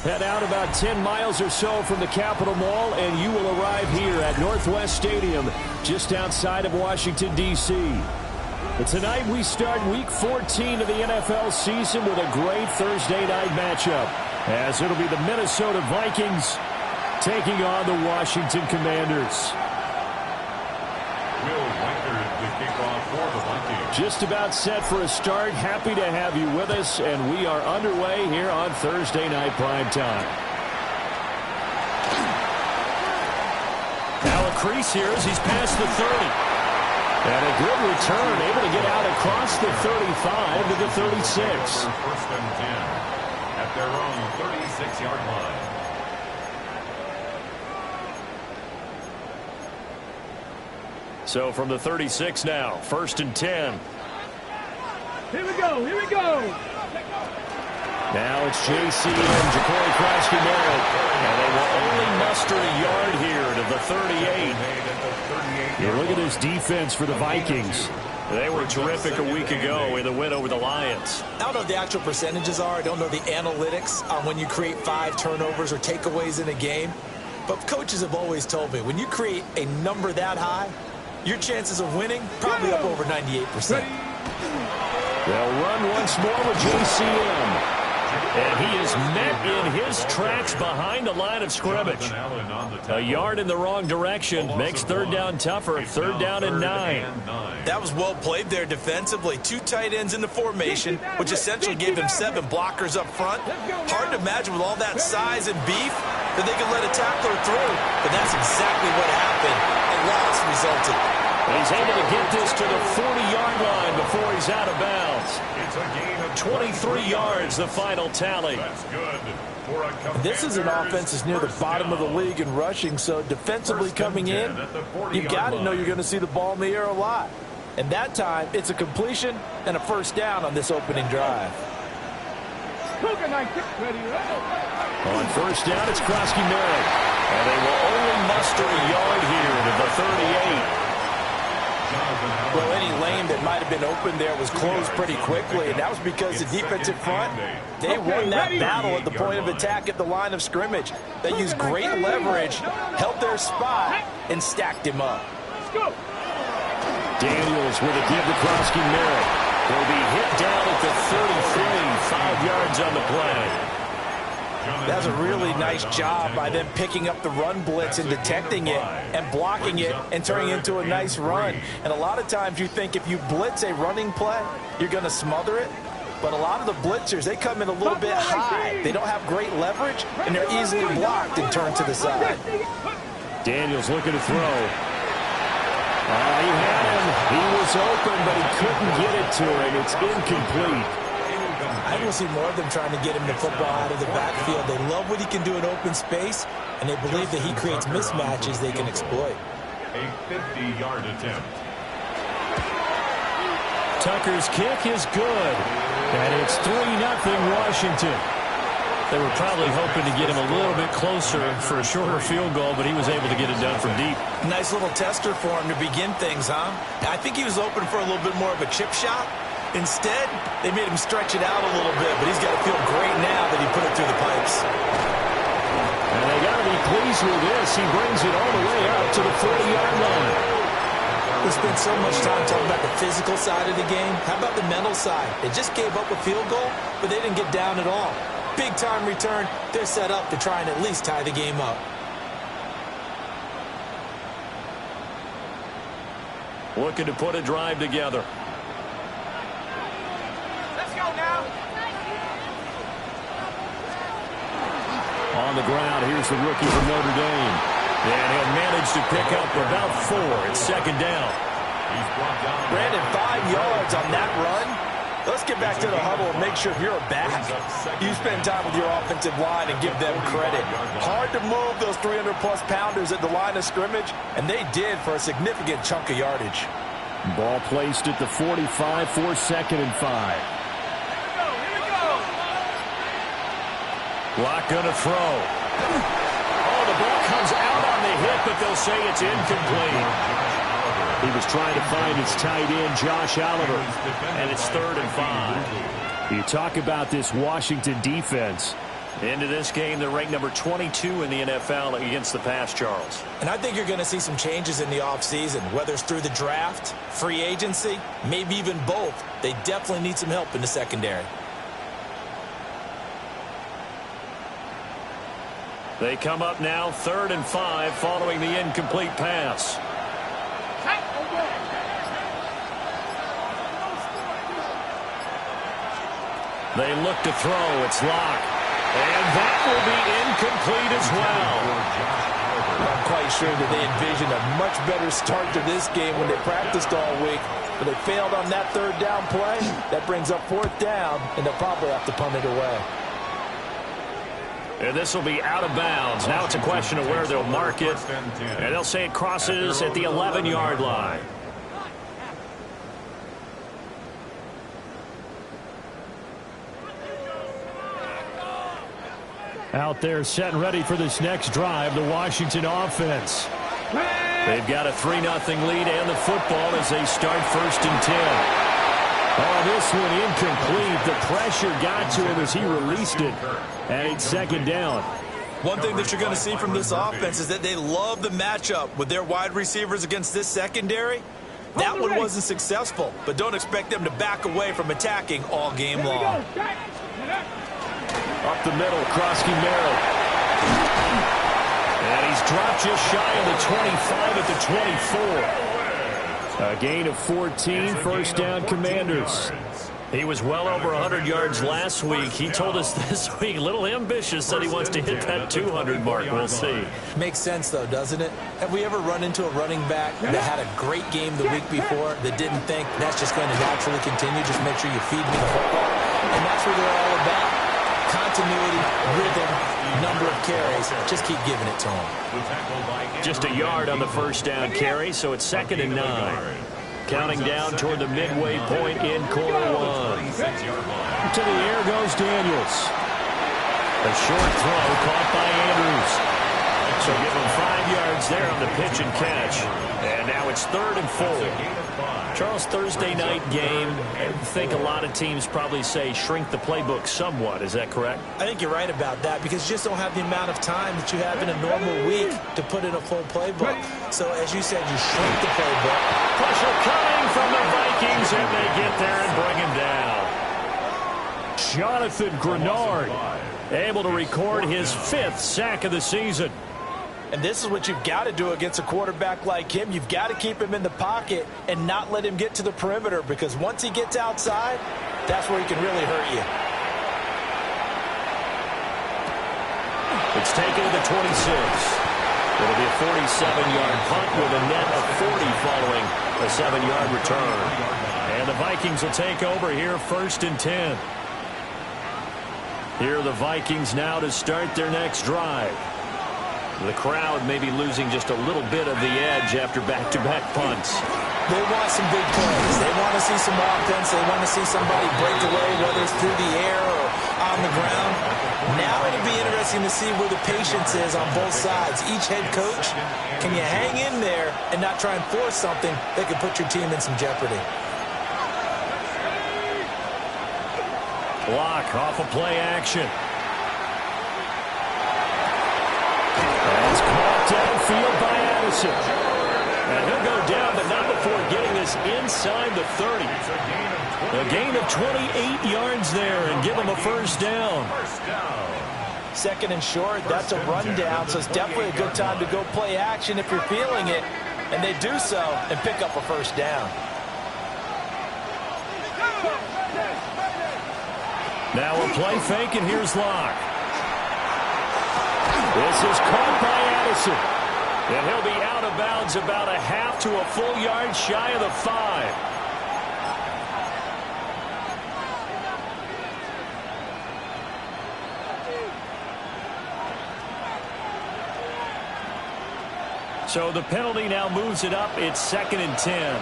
Head out about 10 miles or so from the Capitol Mall, and you will arrive here at Northwest Stadium, just outside of Washington, D.C. But tonight we start Week 14 of the NFL season with a great Thursday night matchup, as it'll be the Minnesota Vikings taking on the Washington Commanders. Just about set for a start. Happy to have you with us, and we are underway here on Thursday Night Prime Time. Now a crease here as he's past the 30. And a good return, able to get out across the 35 to the 36. First and 10 at their own 36-yard line. So from the 36 now, first and 10. Here we go, here we go. Now it's J.C. and Ja'Cory Krosky-Merritt. And they will only muster a yard here to the 38. You look at this defense for the Vikings. They were terrific a week ago in the win over the Lions. I don't know what the actual percentages are. I don't know the analytics on when you create 5 turnovers or takeaways in a game. But coaches have always told me, when you create a number that high, your chances of winning probably up over 98%. They'll run once more with JCM. And he is met in his tracks behind the line of scrimmage. A yard in the wrong direction makes third down tougher. Third down and 9. That was well played there defensively. 2 tight ends in the formation, which essentially gave him 7 blockers up front. Hard to imagine with all that size and beef that they could let a tackler through. But that's exactly what happened. A loss resulted. And he's able to get this to the 40-yard line before he's out of bounds. It's a gain of 23 yards, the final tally. That's good. This is an offense that's near the bottom of the league in rushing, so defensively coming in, you've got to know you're going to see the ball in the air a lot. And that time, it's a completion and a first down on this opening drive. On first down, it's Krosky-Merritt. And they will only muster a yard here to the 38. Well, any lane that might have been open there was closed pretty quickly, and that was because the defensive front, they won that battle at the point of attack at the line of scrimmage. They used great leverage, held their spot, and stacked him up. Daniels with a give to Krosky-Merritt. Will be hit down at the 33, 5 yards on the play. That's a really nice job by them picking up the run blitz and detecting it and blocking it and turning it into a nice run. And a lot of times you think if you blitz a running play, you're going to smother it. But a lot of the blitzers, they come in a little bit high. They don't have great leverage, and they're easily blocked and turned to the side. Daniels looking to throw. He had him. He was open, but he couldn't get it to him. It's incomplete. I will see more of them trying to get him the football out of the backfield. They love what he can do in open space, and they believe that he creates mismatches they can exploit. A 50-yard attempt. Tucker's kick is good, and it's 3-0 Washington. They were probably hoping to get him a little bit closer for a shorter field goal, but he was able to get it done from deep. Nice little tester for him to begin things, huh? I think he was open for a little bit more of a chip shot. Instead, they made him stretch it out a little bit, but he's got to feel great now that he put it through the pipes. And they got to be pleased with this. He brings it all the way out to the 40-yard line. We spent so much time talking about the physical side of the game. How about the mental side? They just gave up a field goal, but they didn't get down at all. Big-time return. They're set up to try and at least tie the game up. Looking to put a drive together. On the ground, here's the rookie from Notre Dame. And he'll manage to pick up about 4. It's second down. Brandon, 5 yards on that run. Let's get back to the huddle and make sure you're back. You spend time with your offensive line and give them credit. Hard to move those 300-plus pounders at the line of scrimmage, and they did for a significant chunk of yardage. Ball placed at the 45 for second and 5. Block going to throw. Oh, the ball comes out on the hit, but they'll say it's incomplete. He was trying to find his tight end, Josh Oliver, and it's 3rd and 5. You talk about this Washington defense. Into this game, they're ranked number 22 in the NFL against the pass, Charles. And I think you're going to see some changes in the offseason, whether it's through the draft, free agency, maybe even both. They definitely need some help in the secondary. They come up now 3rd and 5 following the incomplete pass. They look to throw. It's Locke. And that will be incomplete as well. I'm quite sure that they envisioned a much better start to this game when they practiced all week. But they failed on that 3rd down play. That brings up 4th down, and they'll probably have to punt it away. And this will be out of bounds. Now it's a question of where they'll mark it. And they'll say it crosses at the 11-yard line. Out there set and ready for this next drive, the Washington offense. They've got a 3-0 lead and the football as they start 1st and 10. Oh, this one incomplete. The pressure got to him as he released it. And it's 2nd down. One thing that you're going to see from this offense is that they love the matchup with their wide receivers against this secondary. That one wasn't successful, but don't expect them to back away from attacking all game long. Up the middle, Krosky Merrill. And he's dropped just shy of the 25 at the 24. A gain of 14, 1st down Commanders. He was well over 100 yards last week. He told us this week, a little ambitious, that he wants to hit that 200 mark. We'll see. Makes sense, though, doesn't it? Have we ever run into a running back that had a great game the week before that didn't think that's just going to naturally continue? Just make sure you feed me the football. And that's what they're all about. Continuity, rhythm, number of carries. Just keep giving it to him. Just a yard on the 1st down carry, so it's 2nd and 9. Counting down toward the midway point in quarter 1. To the air goes Daniels. A short throw caught by Andrews. So give him 5 yards there on the pitch and catch. And now it's 3rd and 4. Charles, Thursday night game, I think a lot of teams probably say shrink the playbook somewhat. Is that correct? I think you're right about that because you just don't have the amount of time that you have in a normal week to put in a full playbook. So, as you said, you shrink the playbook. Pressure coming from the Vikings, and they get there and bring him down. Jonathan Grenard able to record his 5th sack of the season. And this is what you've got to do against a quarterback like him. You've got to keep him in the pocket and not let him get to the perimeter because once he gets outside, that's where he can really hurt you. It's taken to the 26. It'll be a 47-yard punt with a net of 40 following a 7-yard return. And the Vikings will take over here 1st and 10. Here are the Vikings now to start their next drive. The crowd may be losing just a little bit of the edge after back-to-back punts. They want some big plays. They want to see some offense. They want to see somebody break away, whether it's through the air or on the ground. Now it'll be interesting to see where the patience is on both sides. Each head coach, can you hang in there and not try and force something that could put your team in some jeopardy? Block off of play action. That's caught downfield by Addison. And he'll go down, but not before getting this inside the 30. A gain of 28 yards there and give him a 1st down. 2nd and short, that's a rundown, so it's definitely a good time to go play action if you're feeling it. And they do so and pick up a 1st down. Now a play fake, and here's Locke. This is caught by Addison. And he'll be out of bounds about a half to a full yard shy of the 5. So the penalty now moves it up. It's 2nd and 10.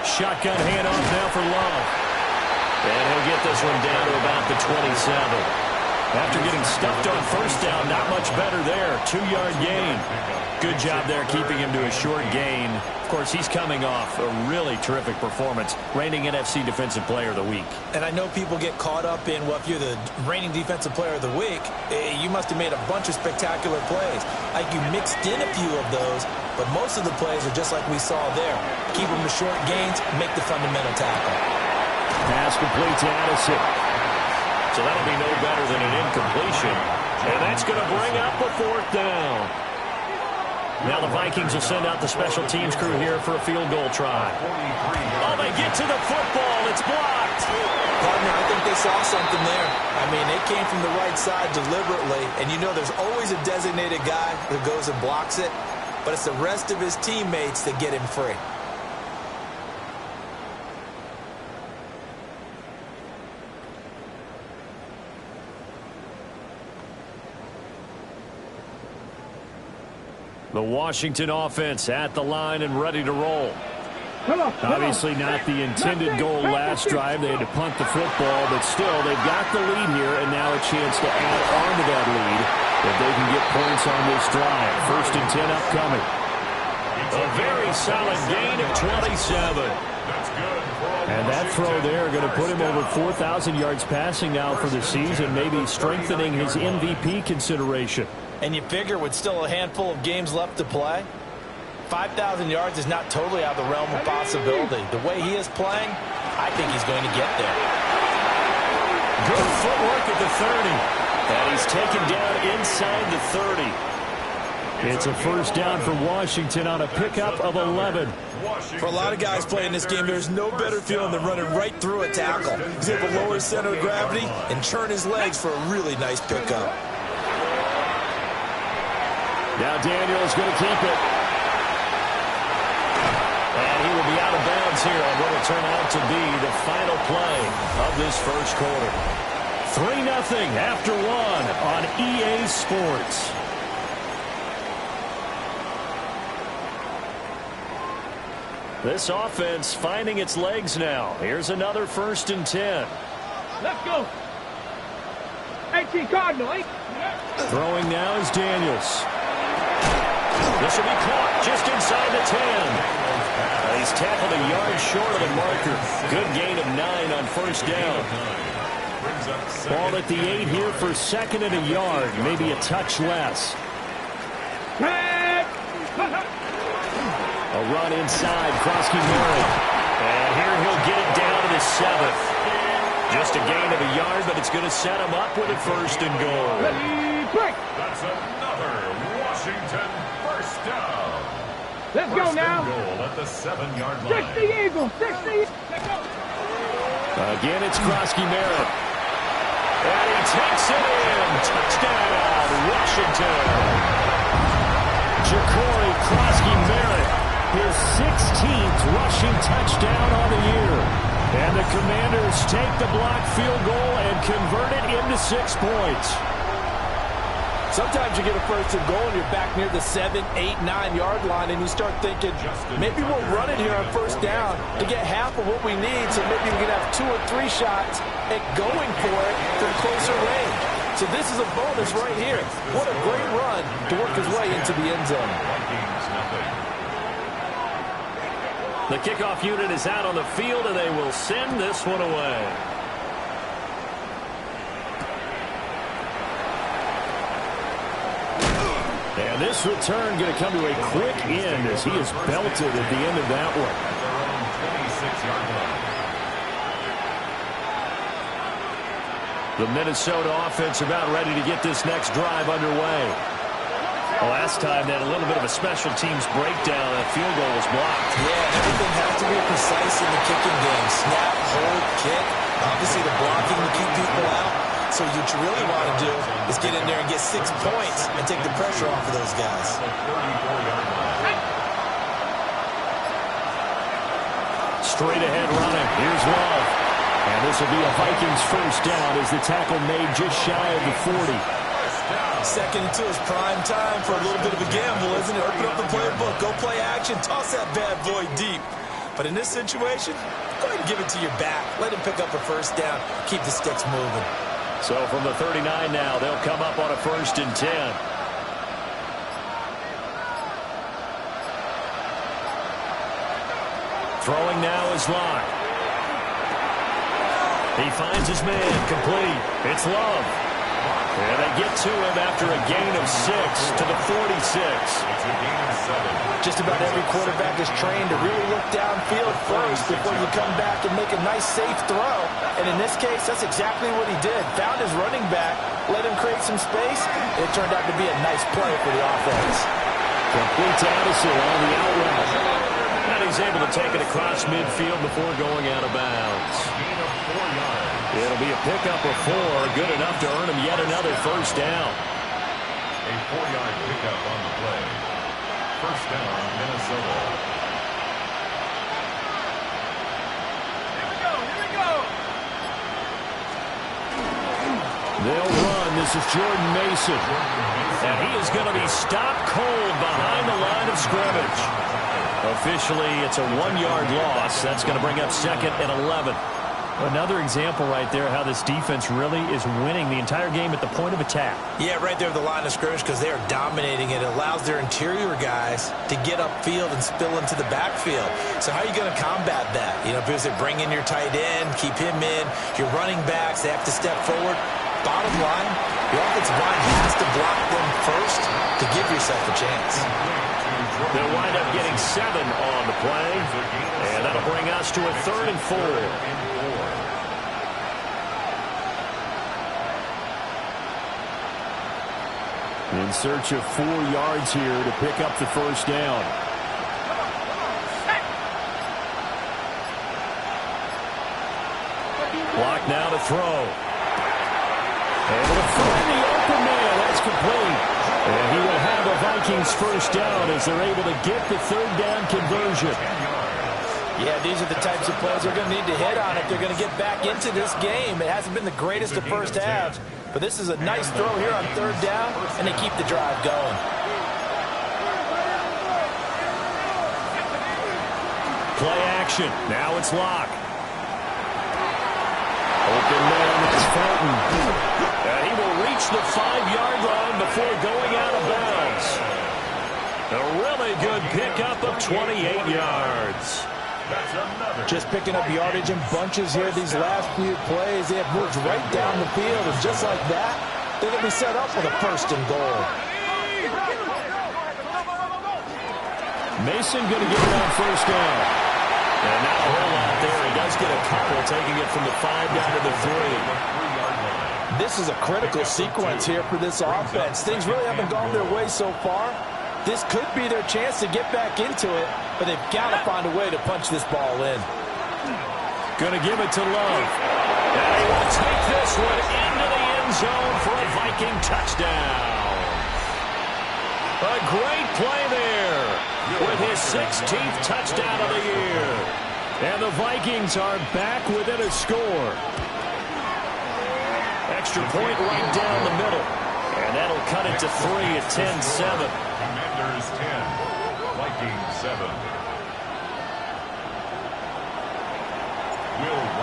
Shotgun handoff now for Love. And he'll get this one down to about the 27. After getting stuffed on first down, not much better there. 2-yard gain. Good job there keeping him to a short gain. Of course, he's coming off a really terrific performance, reigning NFC Defensive Player of the Week. And I know people get caught up in, well, if you're the reigning Defensive Player of the Week, you must have made a bunch of spectacular plays. Like you mixed in a few of those, but most of the plays are just like we saw there. Keep them to short gains, make the fundamental tackle. Pass complete to Addison. So that'll be no better than an incompletion. And that's going to bring up a 4th down. Now the Vikings will send out the special teams crew here for a field goal try. Oh, they get to the football. It's blocked. Partner, I think they saw something there. I mean, they came from the right side deliberately, and you know there's always a designated guy who goes and blocks it, but it's the rest of his teammates that get him free. The Washington offense at the line and ready to roll. Obviously not the intended goal last drive. They had to punt the football, but still they've got the lead here and now a chance to add on to that lead if they can get points on this drive. 1st and 10 upcoming. A very solid gain of 27. And that throw there going to put him over 4,000 yards passing now for the season, maybe strengthening his MVP consideration. And you figure with still a handful of games left to play, 5,000 yards is not totally out of the realm of possibility. The way he is playing, I think he's going to get there. Good footwork at the 30. And he's taken down inside the 30. It's a 1st down for Washington on a pickup of 11. For a lot of guys playing this game, there's no better feeling than running right through a tackle. He's able to lower his center of gravity and turn his legs for a really nice pickup. Now Daniel's going to keep it. And he will be out of bounds here on what will turn out to be the final play of this 1st quarter. 3-0 after 1 on EA Sports. This offense finding its legs now. Here's another 1st and 10. Let's go. 18 Cardinal. Throwing now is Daniels. This will be caught just inside the 10. He's tackled a yard short of the marker. Good gain of 9 on 1st down. Ball at the 8 here for 2nd and a yard. Maybe a touch less. A run inside. Krosky-Murray. And here he'll get it down to the 7th. Just a gain of a yard, but it's going to set him up with a 1st and goal. That's another Washington 1st down. Let's go now. Goal at the 7-yard line. 60 Eagles. 60. Again, it's Krosky-Murray. And he takes it in. Touchdown, Washington. Ja'Cory Krosky-Murray, his 16th rushing touchdown on the year. And the Commanders take the blocked field goal and convert it into 6 points. Sometimes you get a 1st and goal and you're back near the 7, 8, 9-yard line and you start thinking, maybe we'll run it here on 1st down to get half of what we need, so maybe we can have 2 or 3 shots at going for it from closer range. So this is a bonus right here. What a great run to work his way into the end zone. The kickoff unit is out on the field and they will send this one away. And this return going to come to a quick end as he is belted at the end of that one. The Minnesota offense about ready to get this next drive underway. Last time they had a little bit of a special teams breakdown. That field goal was blocked. Yeah, everything has to be precise in the kicking game. Snap, hold, kick. Obviously the blocking to keep people out. So what you really want to do is get in there and get 6 points and take the pressure off of those guys. Straight ahead running. Here's Love. And this will be a Vikings 1st down as the tackle made just shy of the 40. 2nd and 2 is prime time for a little bit of a gamble, isn't it? Open up the playbook, go play action, toss that bad boy deep. But in this situation, go ahead and give it to your back. Let him pick up a 1st down, keep the sticks moving. So from the 39 now, they'll come up on a 1st and 10. Throwing now is Locke. He finds his man, complete. It's Love. And they get to him after a gain of 6 to the 46. Just about every quarterback is trained to really look downfield first before you come back and make a nice, safe throw. And in this case, that's exactly what he did. Found his running back, let him create some space. It turned out to be a nice play for the offense. Complete to Addison on the out route. And he's able to take it across midfield before going out of bounds. It'll be a pickup of 4, good enough to earn him yet another 1st down. A 4-yard pickup on the play. 1st down, Minnesota. Here we go. They'll run. This is Jordan Mason. And he is going to be stopped cold behind the line of scrimmage. Officially, it's a 1-yard loss. That's going to bring up 2nd and 11. Another example right there how this defense really is winning the entire game at the point of attack. Yeah, right there at the line of scrimmage because they are dominating it. It allows their interior guys to get upfield and spill into the backfield. So how are you going to combat that? You know, because they bring in your tight end, keep him in, your running backs, they have to step forward. Bottom line, the offensive line has to block them first to give yourself a chance. They'll wind up getting 7 on the play, and that'll bring us to a 3rd and 4. In search of 4 yards here to pick up the 1st down. Block now to throw. Able to find the open man. That's complete. And he will have the Vikings 1st down as they're able to get the 3rd down conversion. Yeah, these are the types of plays they're going to need to hit on if they're going to get back into this game. It hasn't been the greatest of first halves, but this is a nice throw here on 3rd down, and they keep the drive going. Play action. Now it's Locke. Open man, it's Felton. And he will reach the 5-yard line before going out of bounds. A really good pickup of 28 yards. Just picking up yardage in bunches here these last few plays. They have moved right down the field, and just like that, they're going to be set up for the 1st and goal. Mason going to get it on 1st down. And now a whole lot there. He does get a couple, taking it from the 5 down to the 3. This is a critical sequence here for this offense. Things really haven't gone their way so far. This could be their chance to get back into it, but they've got to find a way to punch this ball in. Going to give it to Love. And he will take this one into the end zone for a Viking touchdown. A great play there with his 16th touchdown of the year. And the Vikings are back within a score. Extra point right down the middle. And that'll cut it to 3 at 10-7. Commanders 10, Vikings 7.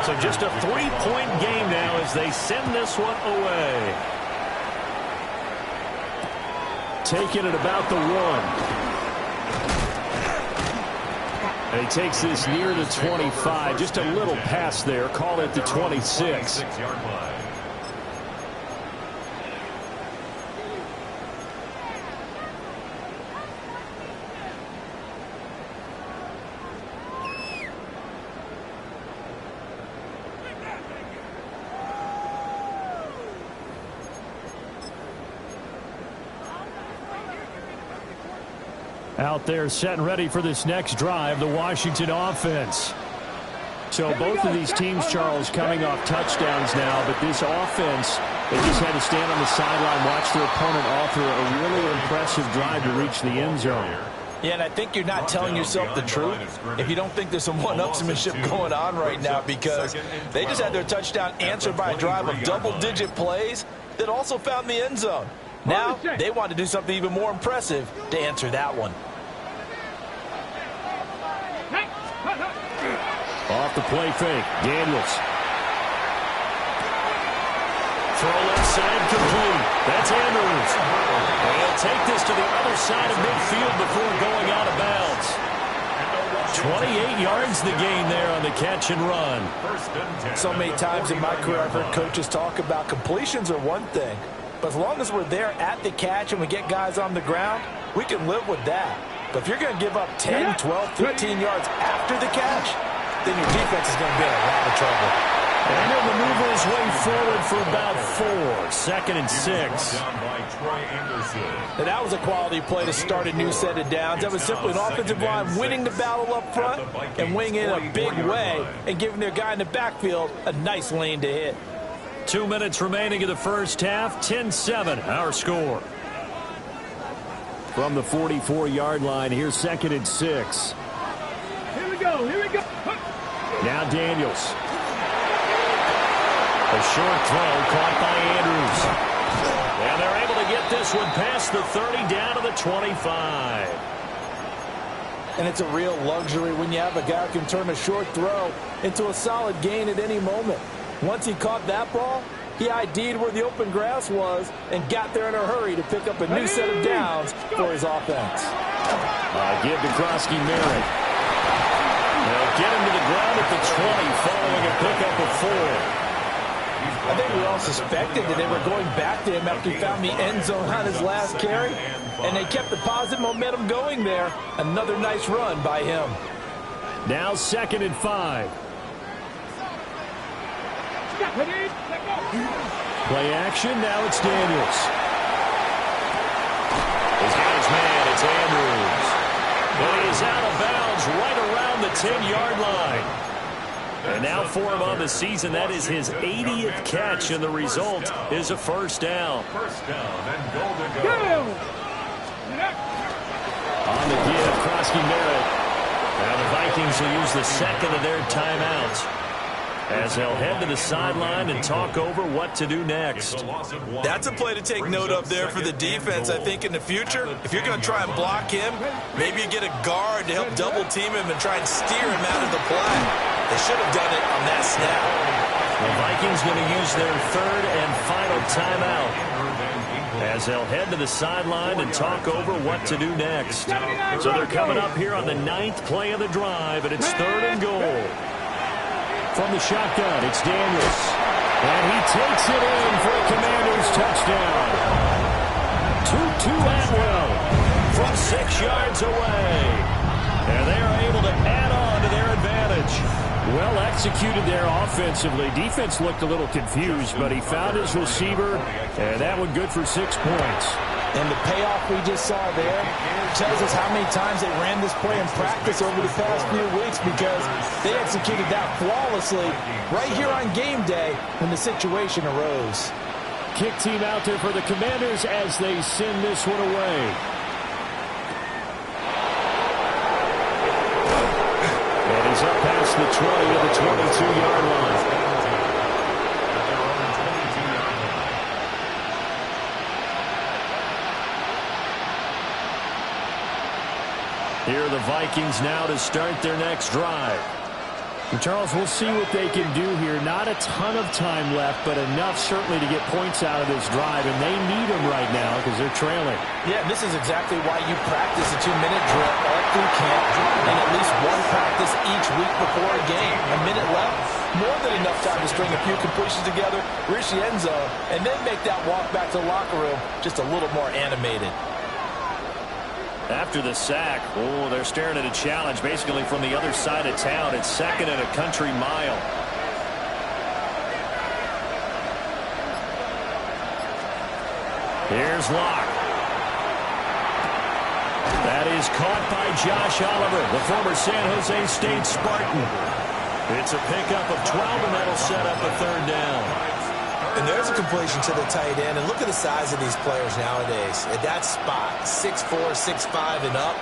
So just a 3-point game now as they send this one away. Taking it about the 1. And he takes this near the 25. Just a little pass there. Call it the 26. 6-yard line. Out there set and ready for this next drive, the Washington offense. So both of these teams, Charles, coming off touchdowns now, but this offense, they just had to stand on the sideline, watch their opponent author a really impressive drive to reach the end zone. Yeah, and I think you're not telling yourself the truth if you don't think there's some one-upsmanship going on right now, because they just had their touchdown answered by a drive of double-digit plays that also found the end zone. Now, they want to do something even more impressive to answer that one. Off the play fake, Daniels. Throw left side complete. That's Andrews. And he'll take this to the other side of midfield before going out of bounds. 28 yards the gain there on the catch and run. So many times in my career I've heard coaches talk about completions are one thing, but as long as we're there at the catch and we get guys on the ground, we can live with that. But if you're going to give up 10, 12, 15 yards after the catch, then your defense is going to be in a lot of trouble. And he'll maneuver his way forward for about 4. Second and 6. And that was a quality play to start a new set of downs. That was simply an offensive line winning the battle up front and winning in a big way and giving their guy in the backfield a nice lane to hit. 2 minutes remaining in the first half. 10-7, our score. From the 44-yard line, here's second and 6. Here we go. Here we go. Now Daniels. A short throw caught by Andrews. And they're able to get this one past the 30 down to the 25. And it's a real luxury when you have a guy who can turn a short throw into a solid gain at any moment. Once he caught that ball, he ID'd where the open grass was and got there in a hurry to pick up a new set of downs for his offense. Give to Krosky-Merritt. They'll get him to the ground at the 20 following a pickup of 4. I think we all suspected that they were going back to him after he found the end zone on his last carry, and they kept the positive momentum going there. Another nice run by him. Now second and 5. Play action, now it's Daniels. He's got his man, it's Andrews. And he's out of bounds right around the 10-yard line. And now for him on the season, that is his 80th catch, and the result is a first down. First down and goal to go. On the give, Krosky-Merritt. Now the Vikings will use the second of their timeouts as they'll head to the sideline and talk over what to do next. That's a play to take note of there for the defense, I think, in the future. If you're going to try and block him, maybe you get a guard to help double-team him and try and steer him out of the play. They should have done it on that snap. The Vikings going to use their third and final timeout as they'll head to the sideline and talk over what to do next. So they're coming up here on the 9th play of the drive, and it's third and goal. From the shotgun, it's Daniels. And he takes it in for a Commanders touchdown. Tutu Atwell from 6 yards away. And they are able to add on to their advantage. Well executed there offensively. Defense looked a little confused, but he found his receiver, and that one good for 6 points. And the payoff we just saw there tells us how many times they ran this play in practice over the past few weeks, because they executed that flawlessly right here on game day when the situation arose. Kick team out there for the Commanders as they send this one away. And he's up past the 20 to the 22-yard line. Here are the Vikings now to start their next drive. And Charles, we'll see what they can do here. Not a ton of time left, but enough certainly to get points out of this drive, and they need them right now because they're trailing. Yeah, this is exactly why you practice a 2-minute drill all through camp and at least one practice each week before a game. A minute left, more than enough time to string a few completions together, reach the end zone, and then make that walk back to the locker room just a little more animated. After the sack, they're staring at a challenge basically from the other side of town. It's second and a country mile. Here's Locke. That is caught by Josh Oliver, the former San Jose State Spartan. It's a pickup of 12, and that'll set up a third down. And there's a completion to the tight end. And look at the size of these players nowadays. At that spot, 6'4", 6'5", and up.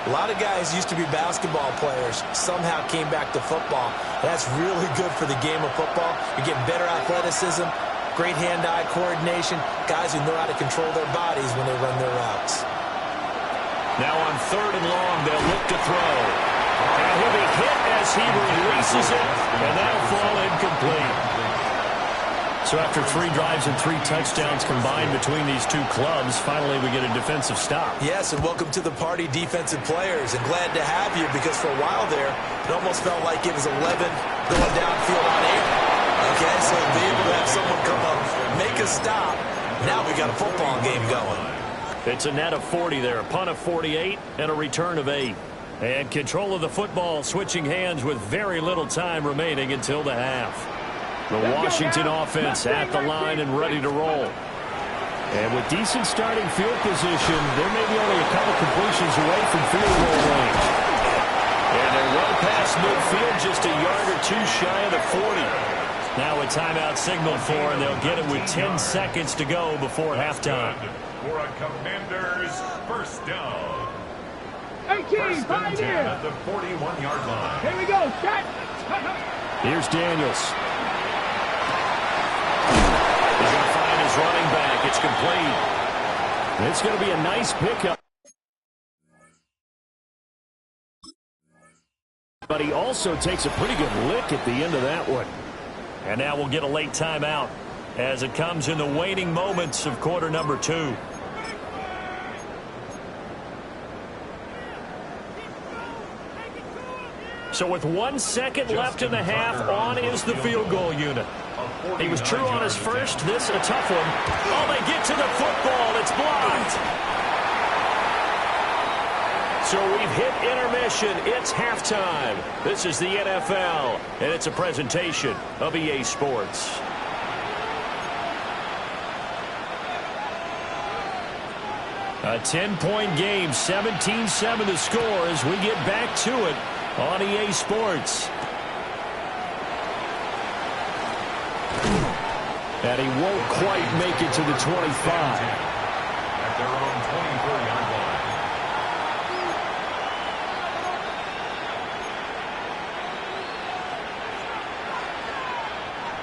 A lot of guys used to be basketball players, somehow came back to football. That's really good for the game of football. You're getting better athleticism, great hand-eye coordination, guys who know how to control their bodies when they run their routes. Now on third and long, they'll look to throw. And he'll be hit as he releases it, and that'll fall incomplete. So after 3 drives and 3 touchdowns combined between these two clubs, finally we get a defensive stop. Yes, and welcome to the party, defensive players. And glad to have you, because for a while there, it almost felt like it was 11 going downfield on air. Okay, so to be able to have someone come up, make a stop, now we got a football game going. It's a net of 40 there, a punt of 48, and a return of 8. And control of the football switching hands with very little time remaining until the half. The Washington offense at the line and ready to roll. And with decent starting field position, there may be only a couple completions away from field goal range. And they're well past midfield, just a yard or 2 shy of the 40. Now a timeout signal for, and they'll get it with 10 seconds to go before halftime. For a Commanders first down. 18, 5 here. At the 41-yard line. Here we go. Set. Here's Daniels. He's going to find his running back. It's complete. It's going to be a nice pickup. But he also takes a pretty good lick at the end of that one. And now we'll get a late timeout as it comes in the waning moments of quarter number 2. So with 1 second left in the half, on is the field goal unit. He was true on his first. This a tough one. Oh, they get to the football. It's blocked. So we've hit intermission. It's halftime. This is the NFL, and it's a presentation of EA Sports. A 10-point game, 17-7 the score as we get back to it on EA Sports. And he won't quite make it to the 25. At their own 24-yard line.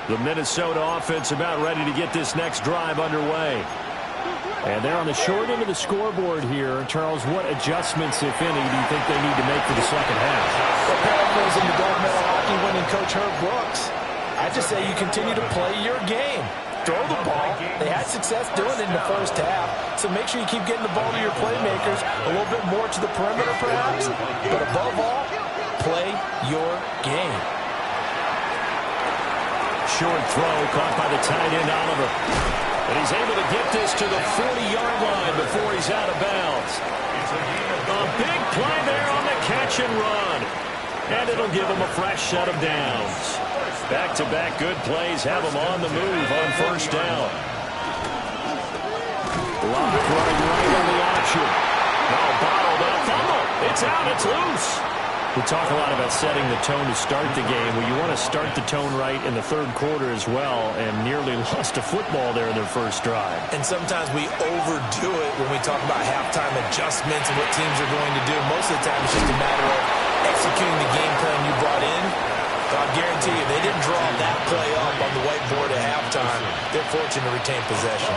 The Minnesota offense about ready to get this next drive underway. And they're on the short end of the scoreboard here. Charles, what adjustments, if any, do you think they need to make for the second half? Well, paraphrasing the gold medal hockey winning coach Herb Brooks, I just say you continue to play your game. Throw the ball. They had success doing it in the first half, so make sure you keep getting the ball to your playmakers, a little bit more to the perimeter perhaps, but above all, play your game. Short throw caught by the tight end Oliver. And he's able to get this to the 40-yard line before he's out of bounds. A big play there on the catch and run. And it'll give him a fresh set of downs. Back-to-back good plays have him on the move on first down. Lock running right on the option. Now bottled up. Fumble. It's out. It's loose. We talk a lot about setting the tone to start the game. Well, you want to start the tone right in the third quarter as well, and nearly lost a football there in their first drive. And sometimes we overdo it when we talk about halftime adjustments and what teams are going to do. Most of the time it's just a matter of executing the game plan you brought in. But I guarantee you, they didn't draw that play up on the whiteboard at halftime. They're fortunate to retain possession.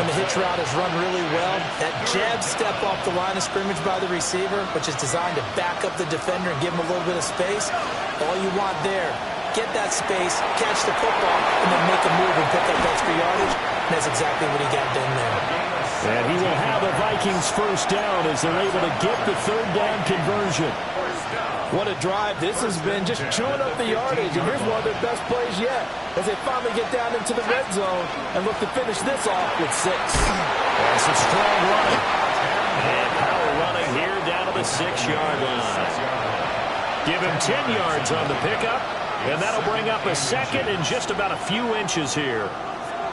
And the hitch route is run really well. That jab step off the line of scrimmage by the receiver, which is designed to back up the defender and give him a little bit of space. All you want there, get that space, catch the football, and then make a move and pick up extra yardage. And that's exactly what he got done there. And he will have the Vikings first down as they're able to get the third down conversion. What a drive. This has been just chewing up the yardage. And here's one of their best plays yet as they finally get down into the red zone and look to finish this off with 6. That's a strong running. And power running here down to the 6-yard line. Give him 10 yards on the pickup. And that'll bring up a second and just about a few inches here.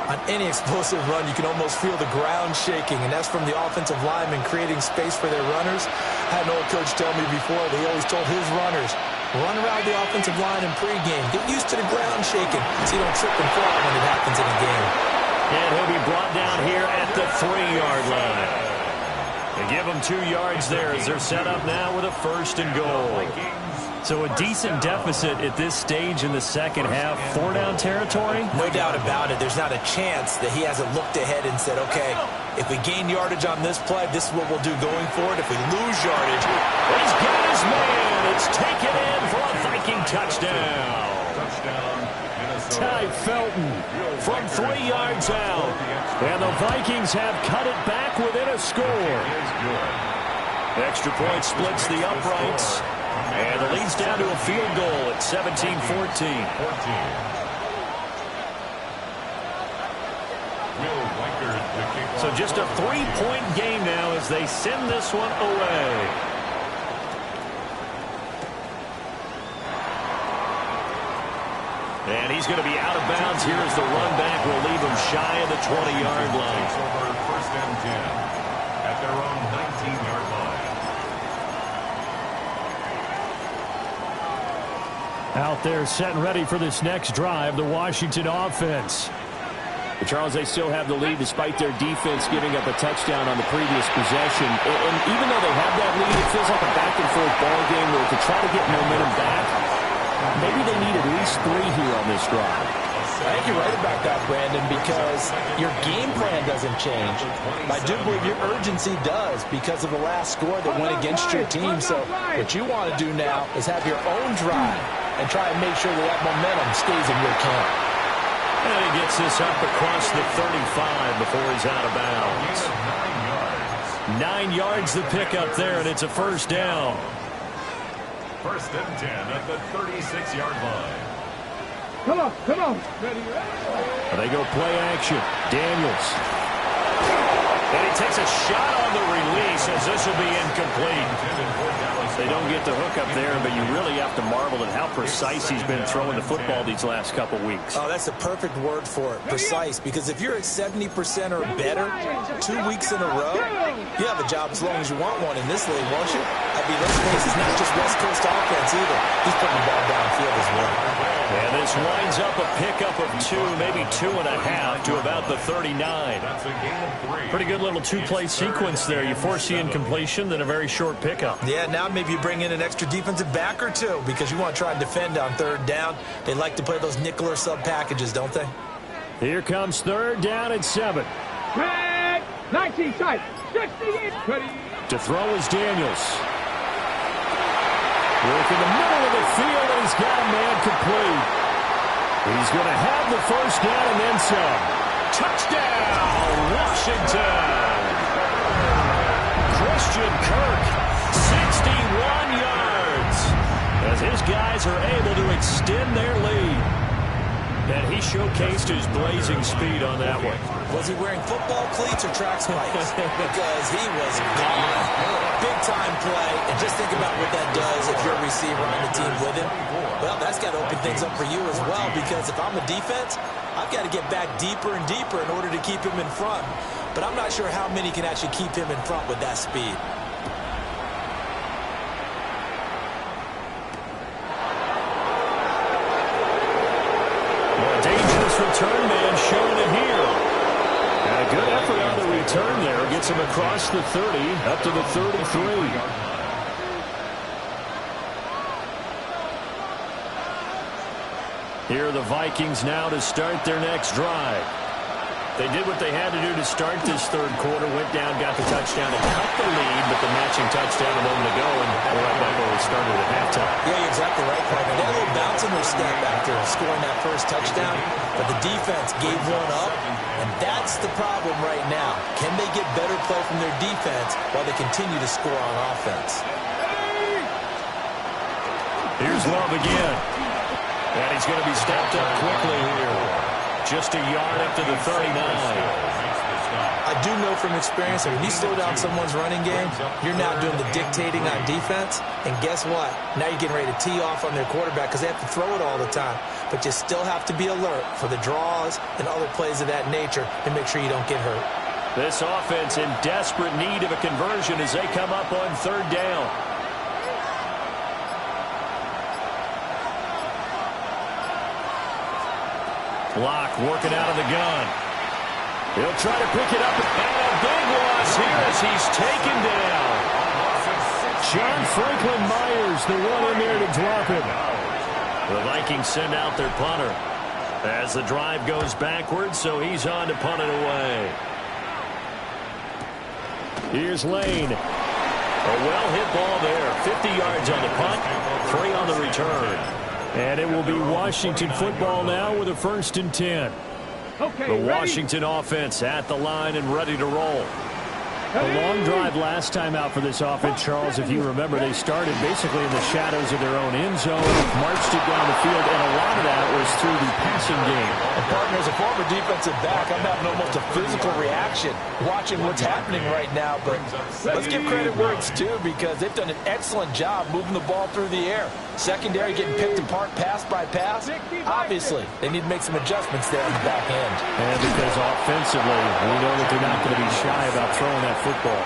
On any explosive run, you can almost feel the ground shaking, and that's from the offensive linemen creating space for their runners. I had an old coach tell me before, he always told his runners, run around the offensive line in pregame. Get used to the ground shaking so you don't trip and fall when it happens in a game. And he'll be brought down here at the 3-yard line. They give him 2 yards there as they're set up now with a first and goal. So a decent deficit at this stage in the second half. 4-down territory? No doubt about it. There's not a chance that he hasn't looked ahead and said, okay, if we gain yardage on this play, this is what we'll do going forward. If we lose yardage, he's got his man. It's taken in for a Viking touchdown. Ty Felton from 3 yards out. And the Vikings have cut it back within a score. Extra point splits the uprights. And it leads down to a field goal at 17-14. So just a 3-point game now as they send this one away. And he's going to be out of bounds here as the run back will leave him shy of the 20-yard line. Over 1st and 10 at their own 19-yard line. Out there set and ready for this next drive, the Washington offense. But Charles, they still have the lead despite their defense giving up a touchdown on the previous possession. And even though they have that lead, it feels like a back-and-forth ball game where to try to get momentum back, maybe they need at least 3 here on this drive. I think you're right about that, Brandon, because your game plan doesn't change. I do believe your urgency does because of the last score that went against your team. So what you want to do now is have your own drive and try and make sure that momentum stays in your camp. And he gets this up across the 35 before he's out of bounds. 9 yards the pickup there, and it's a first down. 1st and 10 at the 36-yard line. Come on, come on. Ready, They go play action. Daniels. And he takes a shot on the release as this will be incomplete. They don't get the hook up there, but you really have to marvel at how precise he's been throwing the football these last couple weeks. Oh, that's a perfect word for it, precise, because if you're at 70% or better 2 weeks in a row, you have a job as long as you want one in this league, won't you? I mean, let's face it, it's not just West Coast offense either. He's putting the ball downfield as well. And this winds up a pickup of 2, maybe 2.5 to about the 39. That's a gain of 3. Pretty good little 2-play sequence there. You force the incompletion, then a very short pickup. Yeah, now maybe you bring in an extra defensive back or 2 because you want to try and defend on 3rd down. They like to play those nickel or sub packages, don't they? Here comes 3rd down and 7. Red, 19 tight, 68, ready. To throw is Daniels. Work in the middle of the field, and he's got a man complete. He's going to have the first down and then some. Touchdown, Washington. Christian Kirk, 61 yards, as his guys are able to extend their lead. And he showcased his blazing speed on that one. Was he wearing football cleats or track spikes? Because he was gone. Big-time play, and just think about what that does if you're a receiver on the team with him. Well, that's got to open things up for you as well, because if I'm a defense, I've got to get back deeper and deeper in order to keep him in front. But I'm not sure how many can actually keep him in front with that speed. Dangerous return man showing it here. And a good effort on the return there. Gets him across the 30, up to the 33. Here are the Vikings now to start their next drive. They did what they had to do to start this 3rd quarter. Went down, got the touchdown, and cut the lead, but the matching touchdown a moment ago, and we're right back where we started at halftime. Yeah, you're exactly right, partner. They had a little bounce in their step after scoring that first touchdown, but the defense gave one up, and that's the problem right now. Can they get better play from their defense while they continue to score on offense? Here's Love again. And he's going to be stepped up quickly here. Just a yard up to the 39. I do know from experience that when you slow down someone's running game, you're now doing the dictating on defense. And guess what? Now you're getting ready to tee off on their quarterback because they have to throw it all the time. But you still have to be alert for the draws and other plays of that nature and make sure you don't get hurt. This offense in desperate need of a conversion as they come up on 3rd down. Block working out of the gun. He'll try to pick it up, and a big loss here as he's taken down. John Franklin Myers, the one in there to drop him. The Vikings send out their punter as the drive goes backwards, so he's on to punt it away. Here's Lane. A well-hit ball there. 50 yards on the punt, 3 on the return. And it will be Washington football now with a 1st and 10. Okay, The Washington offense at the line and ready to roll. A long drive last time out for this offense, Charles. If you remember, they started basically in the shadows of their own end zone, marched it down the field, and a lot of that was through the passing game. And partner, as a former defensive back, I'm having almost a physical reaction watching what's happening right now. But let's give credit where it's due, because they've done an excellent job moving the ball through the air. Secondary getting picked apart pass by pass. Obviously, they need to make some adjustments there on the back end. And because offensively, we know that they're not going to be shy about throwing that football.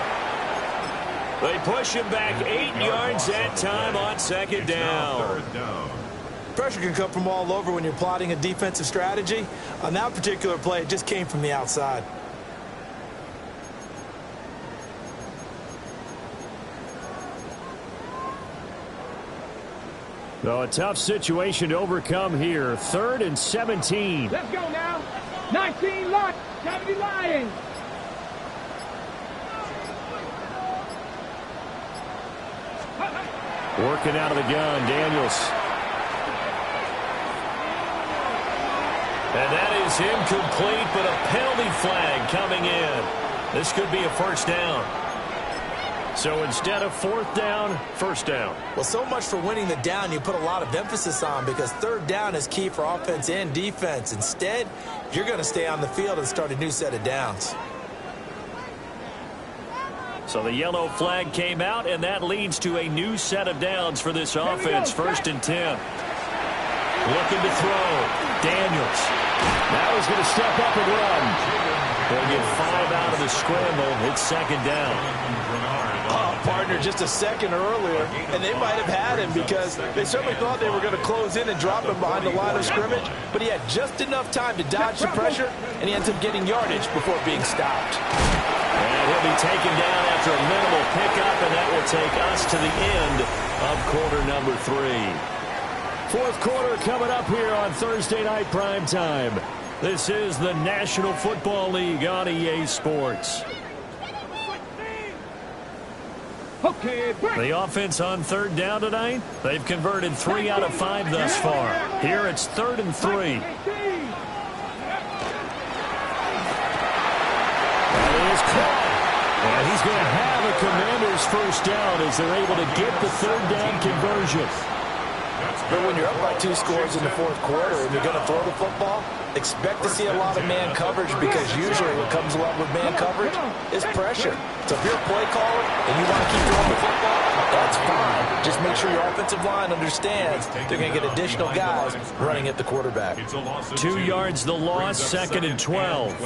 They push him back 8 yards that time on 2nd down. Pressure can come from all over when you're plotting a defensive strategy. On that particular play, it just came from the outside. So a tough situation to overcome here. 3rd and 17. Let's go now. 19 lock. 70 Lions. Working out of the gun, Daniels. And that is incomplete, but a penalty flag coming in. This could be a 1st down. So instead of 4th down, 1st down. Well, so much for winning the down you put a lot of emphasis on, because 3rd down is key for offense and defense. Instead, you're going to stay on the field and start a new set of downs. So the yellow flag came out, and that leads to a new set of downs for this offense. 1st and 10. Looking to throw. Daniels. Now he's going to step up and run. They'll get 5 out of the scramble. It's 2nd down. Partner, just a second earlier, and they might have had him, because they certainly thought they were going to close in and drop him behind the line of scrimmage, but he had just enough time to dodge the pressure, and he ends up getting yardage before being stopped. And he'll be taken down after a minimal pickup, and that will take us to the end of quarter number 3. 4th quarter coming up here on Thursday Night Prime Time. This is the National Football League on EA Sports. Okay, break. The offense on 3rd down tonight, they've converted 3 out of 5 thus far. Here it's 3rd and 3. That is caught. And he's going to have a Commander's 1st down as they're able to get the 3rd down conversion. But when you're up by 2 scores in the 4th quarter and you're going to throw the football, expect to see a lot of man coverage, because usually what comes along with man coverage is pressure. So if you're a play caller and you want to keep throwing the football, that's fine. Just make sure your offensive line understands they're going to get additional guys running at the quarterback. 2 yards the loss, 2nd and 12.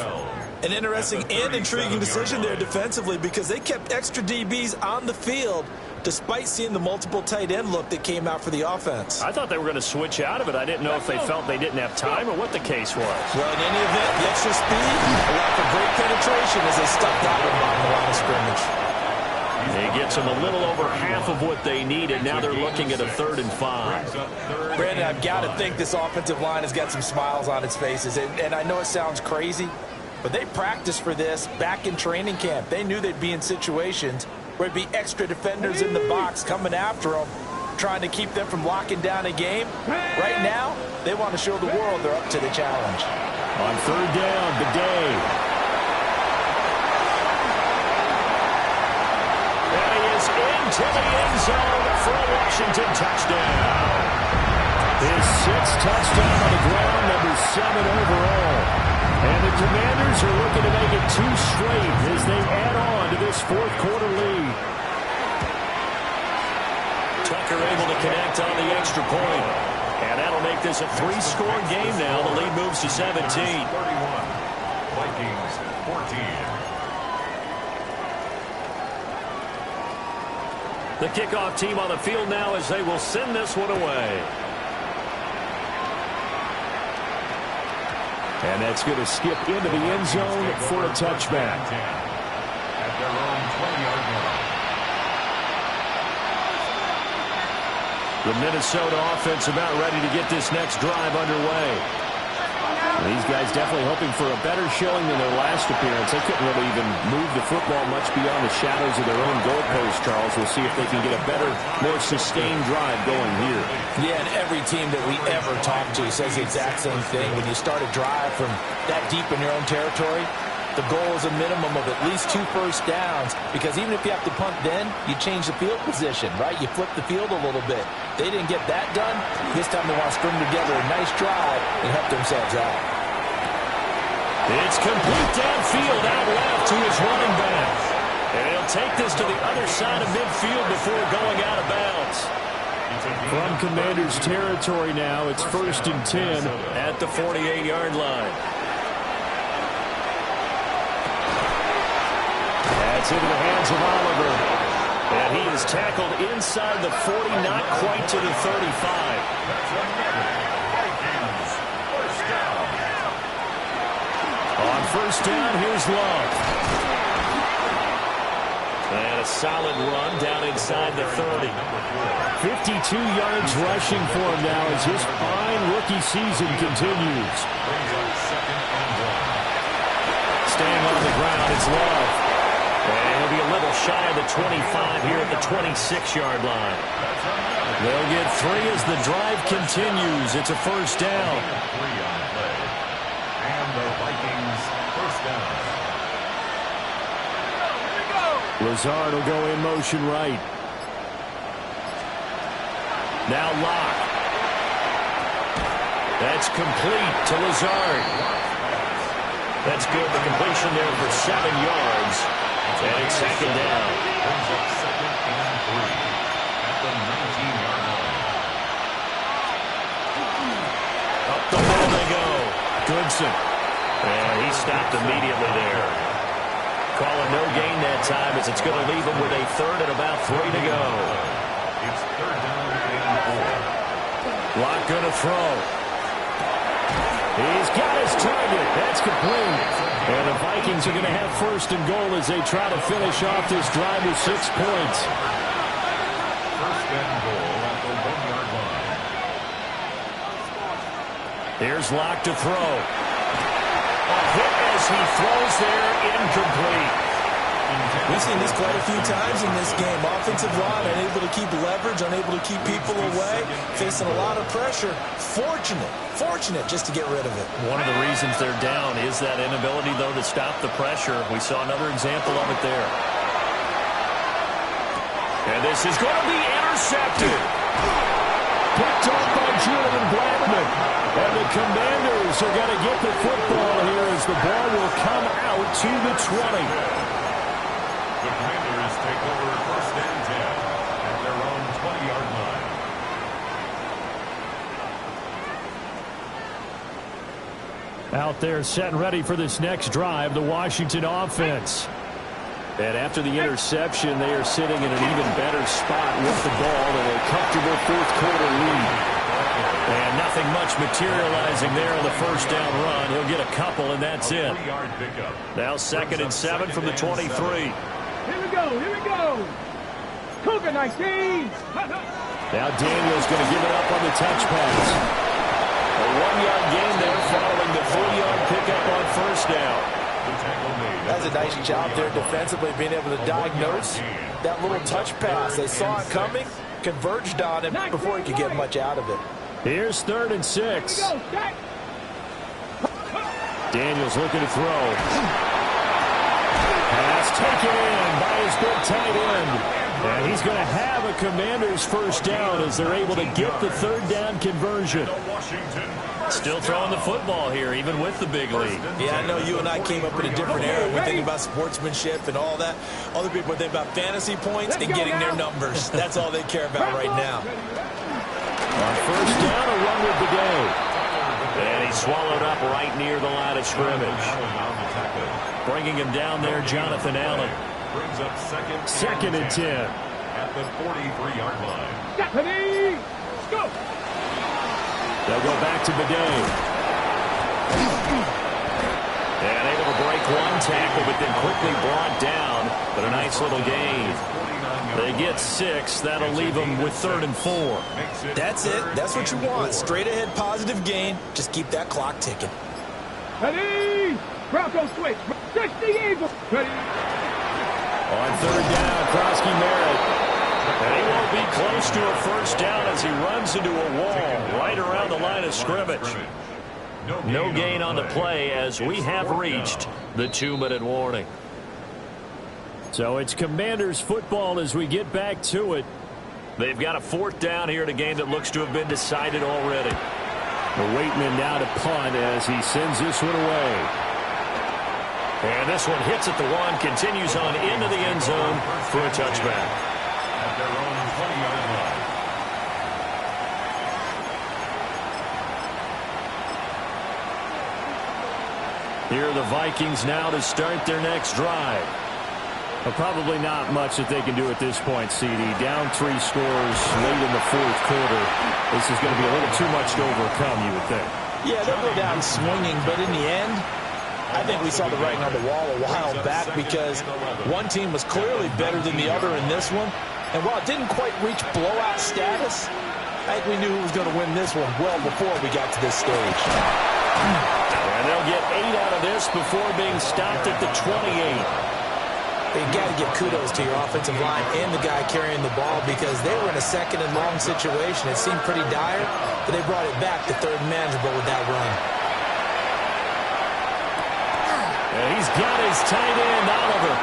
An interesting and intriguing decision there defensively, because they kept extra DBs on the field despite seeing the multiple tight end look that came out for the offense. I thought they were going to switch out of it. I didn't know if they felt they didn't have time or what the case was. Well, in any event, the extra speed allowed for great penetration as they stuck that one behind the line of scrimmage. He gets them a little over half of what they needed. Now they're looking at a 3rd and 5. Brandon, I've got to think this offensive line has got some smiles on its faces. And I know it sounds crazy, but they practiced for this back in training camp. They knew they'd be in situations where there'd be extra defenders in the box coming after them, trying to keep them from locking down a game. Right now, they want to show the world they're up to the challenge. On 3rd down, Bidet. And he is into the end zone for a Washington touchdown. His 6th touchdown on the ground, number 7 overall. And the Commanders are looking to make it 2 straight as they add on to this 4th quarter lead. Tucker able to connect on the extra point. And that'll make this a 3-score game now. The lead moves to 17. 31. Vikings 14. The kickoff team on the field now as they will send this one away. And that's going to skip into the end zone for a touchback. At their own 20-yard line. The Minnesota offense about ready to get this next drive underway. These guys definitely hoping for a better showing than their last appearance. They couldn't really even move the football much beyond the shadows of their own goalpost, Charles. We'll see if they can get a better, more sustained drive going here. Yeah, and every team that we ever talk to says the exact same thing. When you start a drive from that deep in your own territory, the goal is a minimum of at least 2 first downs, because even if you have to punt then, you change the field position, right? You flip the field a little bit. They didn't get that done. This time they want to string together a nice drive and help themselves out. It's complete downfield, out left to his running back. And he'll take this to the other side of midfield before going out of bounds. From Commanders territory now, it's 1st and 10 at the 48-yard line. That's into the hands of Oliver. And he is tackled inside the 40, not quite to the 35. On first down, here's Love. And a solid run down inside the 30. 52 yards rushing for him now as his fine rookie season continues. Staying on the ground, it's Love. And he'll be a little shy of the 25 here at the 26-yard line. They'll get 3 as the drive continues. It's a first down. And the Vikings first down. Lazard will go in motion right. Now Locke. That's complete to Lazard. That's good. The completion there for 7 yards. And it's second down. Brings up 2nd and 3 at the 19-yard line. Up the middle they go. Goodson. And he stopped immediately there. Calling no gain that time as it's going to leave him with a 3rd and about 3 to go. It's 3rd down and 4. Locke going to throw. He's got his target. That's complete. And the Vikings are going to have 1st and goal as they try to finish off this drive with 6 points. 1st and goal at the 1-yard line. Here's Locke to throw. A hit as he throws there, incomplete. We've seen this quite a few times in this game. Offensive line unable to keep leverage, unable to keep people away, facing a lot of pressure. Fortunate just to get rid of it. One of the reasons they're down is that inability, though, to stop the pressure. We saw another example of it there. And this is going to be intercepted. Picked up by Julian Blackman. And the Commanders are going to get the football here as the ball will come out to the 20. The Commanders take over 1st and 10 at their own 20-yard line. Out there set and ready for this next drive, the Washington offense. And after the interception, they are sitting in an even better spot with the ball in a comfortable 4th quarter lead. And nothing much materializing there on the first down run. He'll get a couple, and that's it. Now 2nd and 7 from the 23. Here we go. Cougar 19. Now Daniel's going to give it up on the touch pass. A 1-yard gain there following the 3-yard pickup on first down. That's a nice job there defensively, being able to diagnose that little touch pass. They saw it coming, converged on it before he could get much out of it. Here's 3rd and 6. Daniel's looking to throw. Pass taken in by his big tight end. And he's going to have a Commanders first down as they're able to get the 3rd down conversion. Still throwing the football here, even with the big lead. Yeah, I know you and I came up in a different era. We think about sportsmanship and all that. Other people think about fantasy points and getting their numbers. That's all they care about right now. On first down, a run with the day. And he's swallowed up right near the line of scrimmage. Bringing him down there, Jonathan Allen. Brings up 2nd and 10. At the 43-yard line. Stephanie, go. They'll go back to Bidet. And able to break one tackle, but then quickly brought down. But a nice little gain. They get 6. That'll leave them with 3rd and 4. That's it. That's what you want. Straight ahead positive gain. Just keep that clock ticking. Ready? Bronco switch. 60 Eagles. Ready? On 3rd down, Krosky Merritt. And he won't be close to a first down as he runs into a wall right around the line of scrimmage. No gain on the play as we have reached the 2-minute warning. So it's Commanders football as we get back to it. They've got a 4th down here in a game that looks to have been decided already. The Waitman now to punt as he sends this one away. And this one hits at the 1, continues on into the end zone for a touchback. At their own 20-yard line. Here are the Vikings now to start their next drive. Well, probably not much that they can do at this point, CD. Down 3 scores late in the 4th quarter. This is going to be a little too much to overcome, you would think. Yeah, they'll go down swinging, but in the end, I think we saw the writing on the wall a while back because one team was clearly better than the other in this one. And while it didn't quite reach blowout status, I think we knew who was going to win this one well before we got to this stage. And they'll get 8 out of this before being stopped at the 28. You got to give kudos to your offensive line and the guy carrying the ball because they were in a 2nd and long situation. It seemed pretty dire, but they brought it back to 3rd and manageable with that run. And he's got his tight end, Oliver.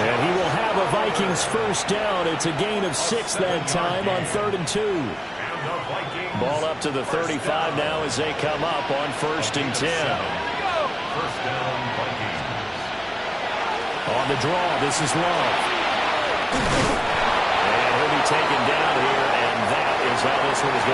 And he will have a Vikings first down. It's a gain of 6 that time on 3rd and 2. Ball up to the 35 now as they come up on 1st and 10. First down, Vikings. On the draw, this is Love. And he'll be taken down here, and that is how this one is going to